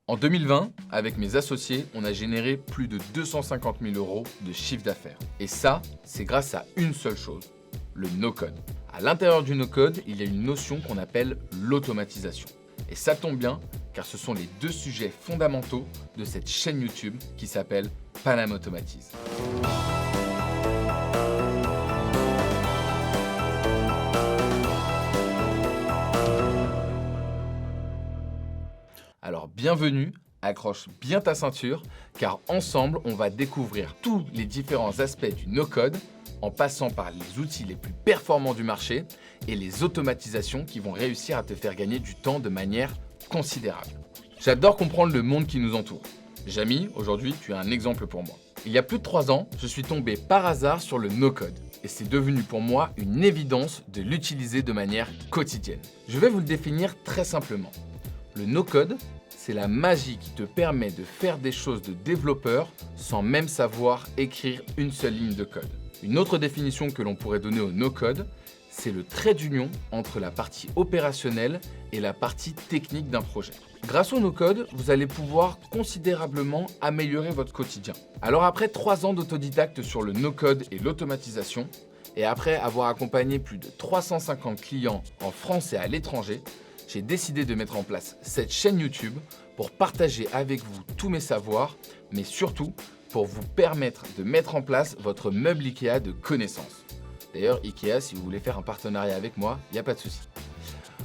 En 2020, avec mes associés, on a généré plus de 250 000 € de chiffre d'affaires. Et ça, c'est grâce à une seule chose, le no-code. À l'intérieur du no-code, il y a une notion qu'on appelle l'automatisation. Et ça tombe bien, car ce sont les deux sujets fondamentaux de cette chaîne YouTube qui s'appelle Paname Automatise. Alors bienvenue, accroche bien ta ceinture, car ensemble, on va découvrir tous les différents aspects du no-code, en passant par les outils les plus performants du marché et les automatisations qui vont réussir à te faire gagner du temps de manière considérable. J'adore comprendre le monde qui nous entoure. Jamy, aujourd'hui, tu es un exemple pour moi. Il y a plus de 3 ans, je suis tombé par hasard sur le no-code et c'est devenu pour moi une évidence de l'utiliser de manière quotidienne. Je vais vous le définir très simplement. Le no-code, c'est la magie qui te permet de faire des choses de développeur sans même savoir écrire une seule ligne de code. Une autre définition que l'on pourrait donner au no-code, c'est le trait d'union entre la partie opérationnelle et la partie technique d'un projet. Grâce au no-code, vous allez pouvoir considérablement améliorer votre quotidien. Alors après 3 ans d'autodidacte sur le no-code et l'automatisation, et après avoir accompagné plus de 350 clients en France et à l'étranger, j'ai décidé de mettre en place cette chaîne YouTube pour partager avec vous tous mes savoirs, mais surtout pour vous permettre de mettre en place votre meuble IKEA de connaissances. D'ailleurs, IKEA, si vous voulez faire un partenariat avec moi, il n'y a pas de souci.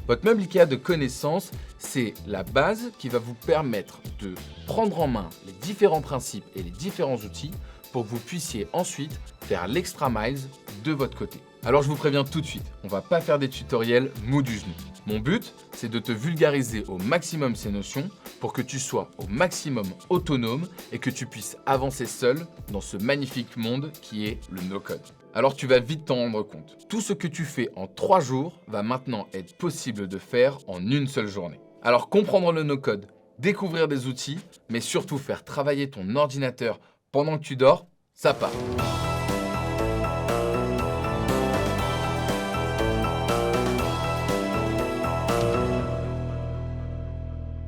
Votre meuble IKEA de connaissances, c'est la base qui va vous permettre de prendre en main les différents principes et les différents outils pour que vous puissiez ensuite faire l'extra miles de votre côté. Alors je vous préviens tout de suite, on va pas faire des tutoriels mou du genou. Mon but, c'est de te vulgariser au maximum ces notions pour que tu sois au maximum autonome et que tu puisses avancer seul dans ce magnifique monde qui est le no-code. Alors tu vas vite t'en rendre compte. Tout ce que tu fais en 3 jours va maintenant être possible de faire en une seule journée. Alors comprendre le no-code, découvrir des outils, mais surtout faire travailler ton ordinateur pendant que tu dors, ça part.